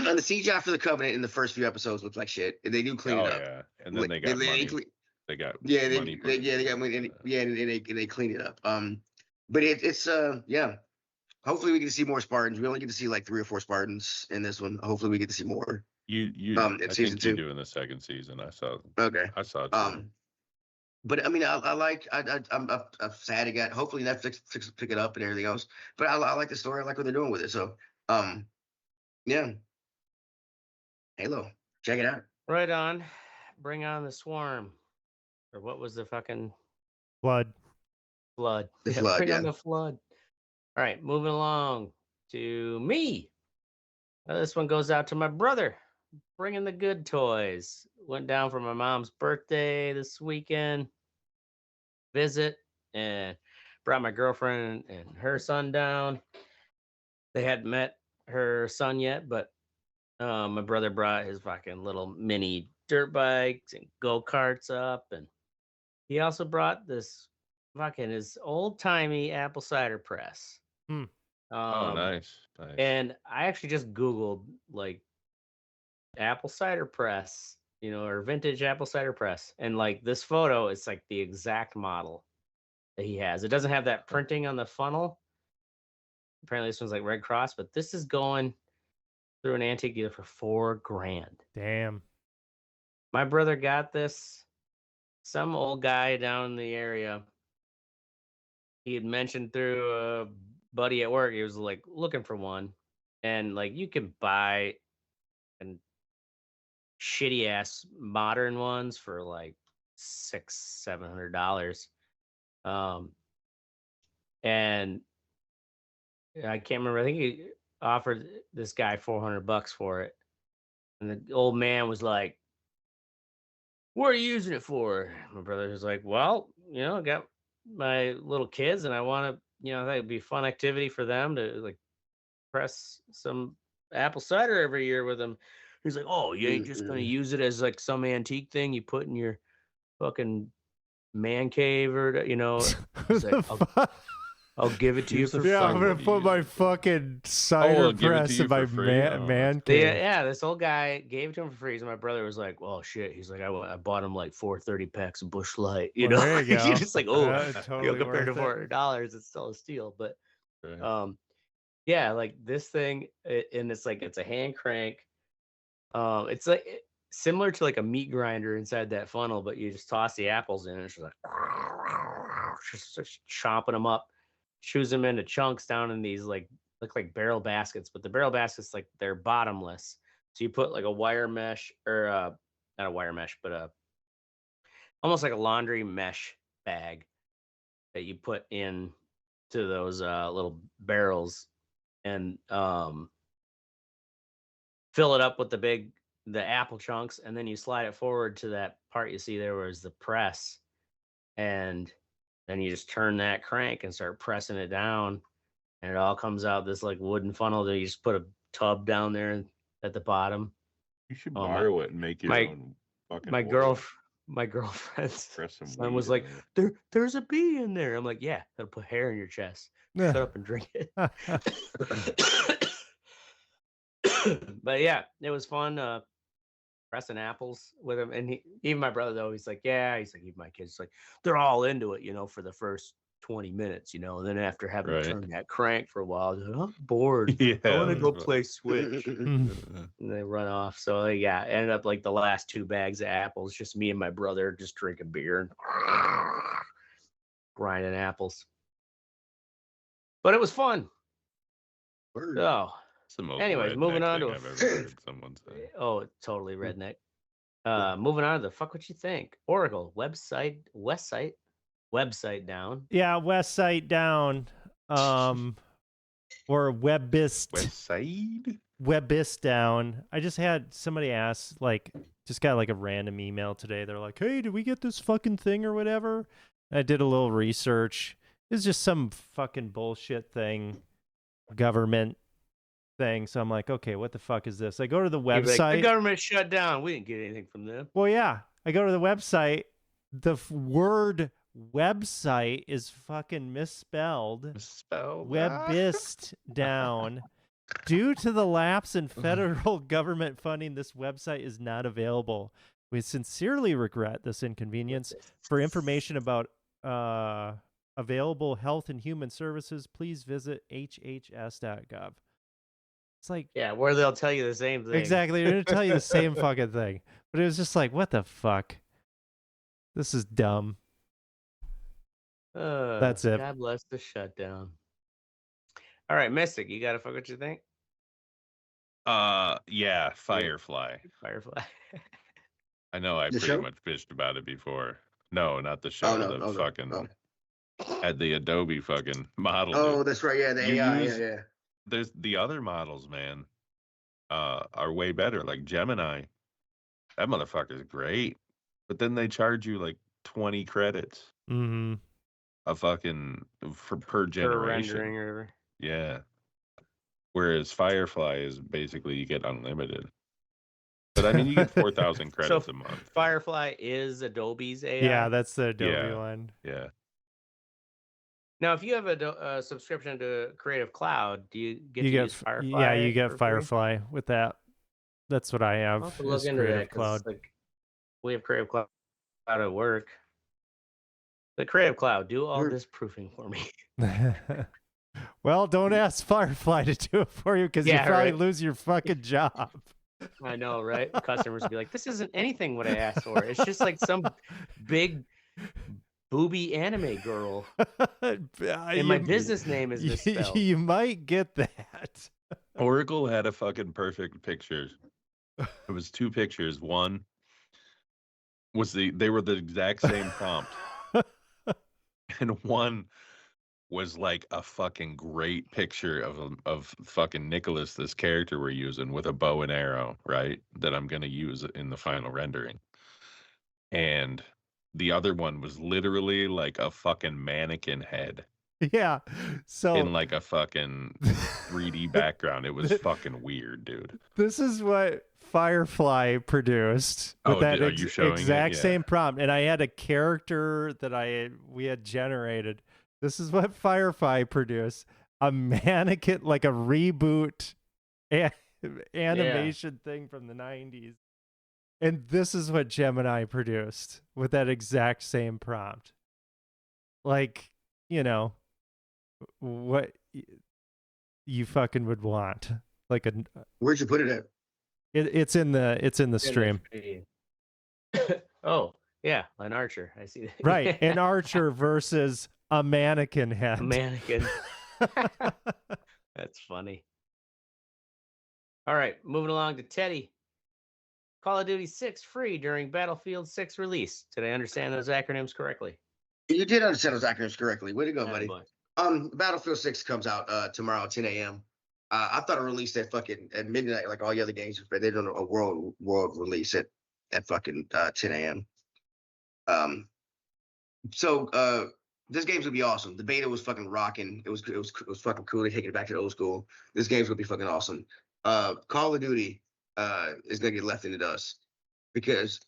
Speaker 4: And the CGI for the Covenant in the first few episodes looked like shit. They do clean it up.
Speaker 2: Yeah, and then they got money. They got money.
Speaker 4: They got money. And they clean it up. But it's yeah. Hopefully we get to see more Spartans. We only get to see like 3 or 4 Spartans in this one. Hopefully we get to see more.
Speaker 2: You
Speaker 4: in
Speaker 2: I
Speaker 4: season
Speaker 2: think
Speaker 4: 2.
Speaker 2: you do in the second season. I saw.
Speaker 4: Okay.
Speaker 2: I saw it.
Speaker 4: But I mean, I'm sad it got. Hopefully Netflix pick it up and everything else. But I like the story. I like what they're doing with it. So, yeah. Halo, check it out.
Speaker 1: Right on. Bring on the swarm. Or what was the fucking
Speaker 3: Flood.
Speaker 1: flood?
Speaker 4: The flood,
Speaker 1: Bring
Speaker 4: yeah.
Speaker 1: on the flood. All right, moving along to me. This one goes out to my brother. Bringing the good toys. Went down for my mom's birthday this weekend. Visit and brought my girlfriend and her son down. They hadn't met her son yet, but my brother brought his fucking little mini dirt bikes and go-karts up, and he also brought this fucking his old-timey apple cider press.
Speaker 2: Oh, nice.
Speaker 1: And I actually just Googled like apple cider press, or vintage apple cider press. And like this photo, it's like the exact model that he has. It doesn't have that printing on the funnel. Apparently this one's like Red Cross, but this is going through an antique dealer for $4,000.
Speaker 3: Damn.
Speaker 1: My brother got this. Some old guy down in the area. He had mentioned through a buddy at work, he was like looking for one. And like you can buy and shitty ass modern ones for like $600-$700. And I can't remember. I think he offered this guy $400 for it. And the old man was like, "What are you using it for?" My brother was like, "Well, I got my little kids and I want to, I think it'd be a fun activity for them to like press some apple cider every year with them." He's like, "Oh, you ain't just going to use it as like some antique thing you put in your fucking man cave or, He's like, I'll give it to you for
Speaker 3: yeah,
Speaker 1: fun."
Speaker 3: I'm gonna put my fucking cider press in my man cave.
Speaker 1: Yeah, this old guy gave it to him for free. So my brother was like, "Well, shit." He's like, I bought him like 4 30-packs of Busch Light.
Speaker 3: There you go.
Speaker 1: You're just like, oh,
Speaker 3: Totally
Speaker 1: compared to
Speaker 3: worth it.
Speaker 1: $400, it's still a steal. But Yeah, like this thing, and it's like it's a hand crank. It's like similar to like a meat grinder inside that funnel, but you just toss the apples in, and it's just like just chomping them up, chews them into chunks down in these like look like barrel baskets, but the barrel baskets like they're bottomless. So you put like a wire mesh or not a wire mesh, but almost like a laundry mesh bag that you put in to those little barrels and fill it up with the apple chunks, and then you slide it forward to that part you see there where is the press, and then you just turn that crank and start pressing it down, and it all comes out this like wooden funnel that you just put a tub down there at the bottom.
Speaker 2: You should
Speaker 1: Oh,
Speaker 2: borrow it and make your
Speaker 1: my
Speaker 2: own fucking
Speaker 1: my
Speaker 2: oil.
Speaker 1: girl my girlfriend's
Speaker 2: Press some
Speaker 1: son
Speaker 2: weed
Speaker 1: was
Speaker 2: in
Speaker 1: like,
Speaker 2: there.
Speaker 1: there's a bee in there. I'm like, yeah, that'll put hair in your chest. Shut up and drink it. But yeah, it was fun pressing apples with him. And even my brother though, he's like, yeah, he's like, even my kids like they're all into it, for the first 20 minutes, and then after having to turn that crank for a while, they're like, I'm bored.
Speaker 2: Yeah,
Speaker 1: I want to go play Switch.
Speaker 3: Mm.
Speaker 1: And they run off. So yeah, ended up like the last 2 bags of apples, just me and my brother just drinking beer and grinding apples. But it was fun.
Speaker 4: Word.
Speaker 1: So
Speaker 2: It's the most
Speaker 1: anyways, moving on to
Speaker 2: I've ever heard someone say.
Speaker 1: oh, totally redneck. Moving on to the fuck what you think. Oracle website down.
Speaker 3: Yeah, West Side down. Or Webbist.
Speaker 2: West Side?
Speaker 3: Webbist down. I just had somebody ask, like, just got like a random email today. They're like, hey, did we get this fucking thing or whatever? I did a little research. It's just some fucking bullshit thing, government thing. So I'm like, okay, what the fuck is this? I go to the website.
Speaker 1: Like, the government shut down. We didn't get anything from them.
Speaker 3: Well, yeah. I go to the website. The word website is fucking misspelled. Webbist down. Due to the lapse in federal government funding, this website is not available. We sincerely regret this inconvenience. For information about available health and human services, please visit hhs.gov. It's like,
Speaker 1: yeah, where they'll tell you the same thing.
Speaker 3: Exactly. They're going to tell you the same fucking thing. But it was just like, what the fuck? This is dumb. That's it.
Speaker 1: God bless the shutdown. All right, Mystic, you got to fuck what you think?
Speaker 2: Yeah, Firefly.
Speaker 1: Firefly.
Speaker 2: I know I
Speaker 4: The
Speaker 2: pretty
Speaker 4: show?
Speaker 2: much bitched about it before. No, not the show. Had the Adobe fucking model.
Speaker 4: Oh,
Speaker 2: dude.
Speaker 4: that's right. Yeah, the
Speaker 2: You
Speaker 4: AI.
Speaker 2: use-
Speaker 4: Yeah.
Speaker 2: There's the other models, man, are way better. Like Gemini, that motherfucker's great. But then they charge you like 20 credits
Speaker 3: Mm-hmm.
Speaker 2: a fucking per generation.
Speaker 1: rendering or whatever.
Speaker 2: Yeah. Whereas Firefly is basically you get unlimited. But I mean, you get 4,000 credits a month.
Speaker 1: Firefly is Adobe's AI.
Speaker 3: Yeah, that's the Adobe
Speaker 2: Yeah.
Speaker 3: one.
Speaker 2: Yeah.
Speaker 1: Now, if you have a subscription to Creative Cloud, do you get
Speaker 3: You
Speaker 1: to
Speaker 3: get
Speaker 1: use Firefly?
Speaker 3: yeah, you get
Speaker 1: for free?
Speaker 3: Firefly with that. That's what I have.
Speaker 1: I'll have to look
Speaker 3: is
Speaker 1: into
Speaker 3: Creative
Speaker 1: that 'cause,
Speaker 3: Cloud.
Speaker 1: like, we have Creative Cloud at work. The Creative Cloud, do all this proofing for me.
Speaker 3: Well, don't ask Firefly to do it for you because you probably lose your fucking job.
Speaker 1: I know, right? Customers will be like, "This isn't anything what I asked for. It's just like some big booby anime girl, and my business name is misspelled."
Speaker 3: You might get that.
Speaker 2: Oracle had a fucking perfect picture. It was 2 pictures. One was they were the exact same prompt. And one was like a fucking great picture of fucking Nicholas, this character we're using, with a bow and arrow, right? That I'm gonna use in the final rendering. And the other one was literally like a fucking mannequin head.
Speaker 3: Yeah. So
Speaker 2: in like a fucking 3D background. It was fucking weird, dude.
Speaker 3: This is what Firefly produced with that
Speaker 2: are you showing
Speaker 3: exact
Speaker 2: it? Yeah.
Speaker 3: same prompt, and I had a character that we had generated. This is what Firefly produced: a mannequin, like a reboot animation thing from the 90s. And this is what Gemini produced with that exact same prompt. Like, what you fucking would want. Like
Speaker 4: Where'd you put it at?
Speaker 3: it's in the stream.
Speaker 1: Oh, yeah, an archer. I see that.
Speaker 3: Right. An archer versus a mannequin head.
Speaker 1: A mannequin. That's funny. All right, moving along to Teddy. Call of Duty 6 free during Battlefield 6 release. Did I understand those acronyms correctly?
Speaker 4: You did understand those acronyms correctly. Way to go, buddy.
Speaker 1: Boy.
Speaker 4: Battlefield 6 comes out tomorrow, 10 a.m. I thought it released at fucking at midnight, like all the other games, but they did a world release at fucking 10 a.m. So this game's gonna be awesome. The beta was fucking rocking. It was fucking cool. They're taking it back to the old school. This game's gonna be fucking awesome. Call of Duty is gonna get left in the dust because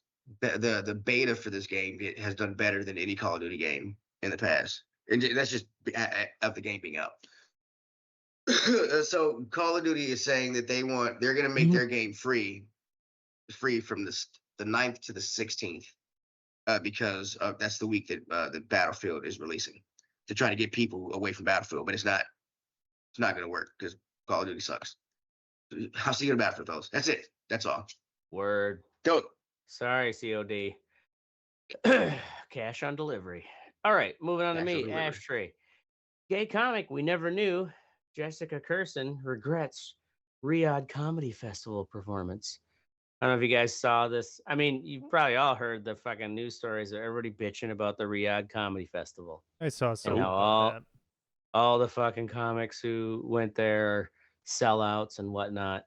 Speaker 4: the beta for this game has done better than any Call of Duty game in the past, and that's just of the game being out. So Call of Duty is saying that they're gonna make their game free from the 9th to the 16th. Because that's the week that the Battlefield is releasing, to try to get people away from Battlefield, but it's not going to work because Call of Duty sucks. I'll see you in Battlefield, fellas. That's it. That's all.
Speaker 1: Word.
Speaker 4: Go.
Speaker 1: Sorry, COD. Cash on delivery. All right, moving on to me. Ashtray. Gay comic we never knew. Jessica Curson regrets Riyadh Comedy Festival performance. I don't know if you guys saw this. I mean, you've probably all heard the fucking news stories of everybody bitching about the Riyadh Comedy Festival.
Speaker 3: I saw some.
Speaker 1: And how all the fucking comics who went there are sellouts and whatnot.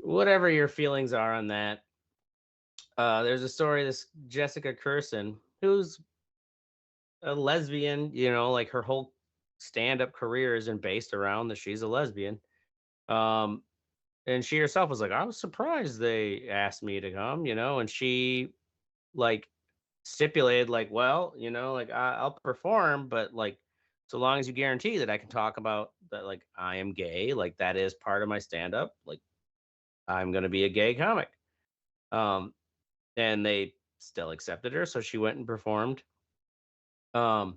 Speaker 1: Whatever your feelings are on that. There's a story, this Jessica Curson, who's a lesbian, you know, like her whole stand-up career isn't based around that she's a lesbian. And she herself was like, I was surprised they asked me to come, you know, and she like stipulated like, well, you know, like I'll perform, but like, so long as you guarantee that I can talk about that, like I am gay, like that is part of my stand up, like I'm going to be a gay comic. And they still accepted her. So she went and performed. Well,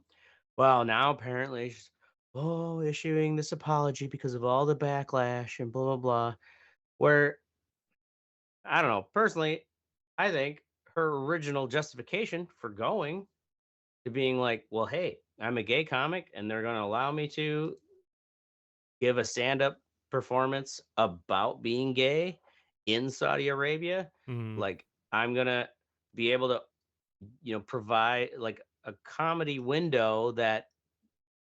Speaker 1: now apparently she's, issuing this apology because of all the backlash and blah, blah, blah. Where, I don't know, personally, I think her original justification for going to being like, well, hey, I'm a gay comic and they're going to allow me to give a stand-up performance about being gay in Saudi Arabia. Like, I'm going to be able to, you know, provide like a comedy window that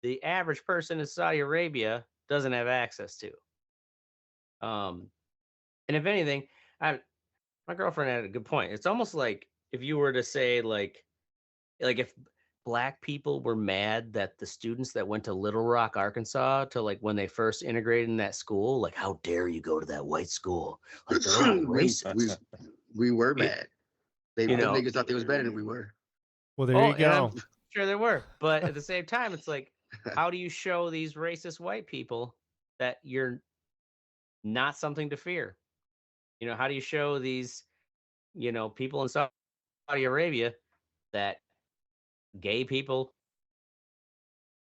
Speaker 1: the average person in Saudi Arabia doesn't have access to. And if anything, my girlfriend had a good point. It's almost like if you were to say like if black people were mad that the students that went to Little Rock, Arkansas, to like when they first integrated in that school, like how dare you go to that white school? Like they're all racist.
Speaker 4: We were mad. They
Speaker 1: you know,
Speaker 4: niggas thought they was better than we were.
Speaker 3: Well, there you go.
Speaker 1: I'm sure there were, but at the same time, it's like, how do you show these racist white people that you're not something to fear? You know, how do you show these, you know, people in Saudi Arabia that gay people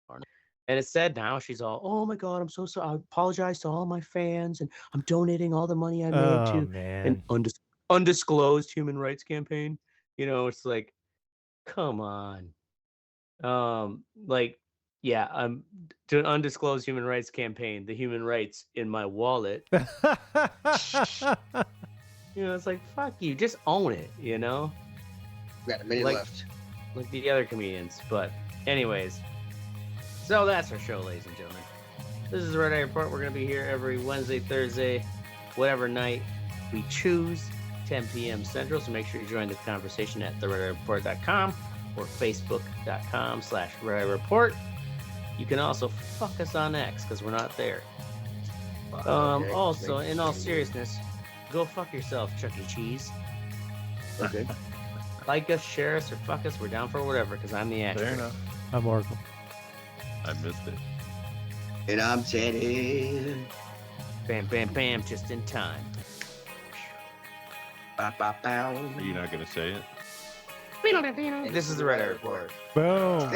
Speaker 1: are? And it's said now she's all, oh my God, I'm so sorry. I apologize to all my fans and I'm donating all the money I made to an undisclosed human rights campaign. You know, it's like, come on. Like, yeah, I'm to an undisclosed human rights campaign, the human rights in my wallet. You know, it's like, fuck you, just own it, you know?
Speaker 4: We got a minute left.
Speaker 1: Like the other comedians. But anyways, so that's our show, ladies and gentlemen. This is the Red Eye Report. We're going to be here every Wednesday, Thursday, whatever night we choose, 10 p.m. Central. So make sure you join the conversation at theredeyereport.com or facebook.com/Red Eye Report. You can also fuck us on X because we're not there. Okay, also, in all seriousness, go fuck yourself, Chuck E. Cheese.
Speaker 4: Okay.
Speaker 1: Like us, share us, or fuck us. We're down for whatever because I'm the Ashtray.
Speaker 2: Fair enough.
Speaker 3: I'm Oracle.
Speaker 2: I missed it.
Speaker 4: And I'm Teddy.
Speaker 1: Bam, bam, bam, just in time.
Speaker 4: Bow, bow, bow.
Speaker 2: Are you not going to say it?
Speaker 1: This is the Red Eye Report.
Speaker 3: Boom.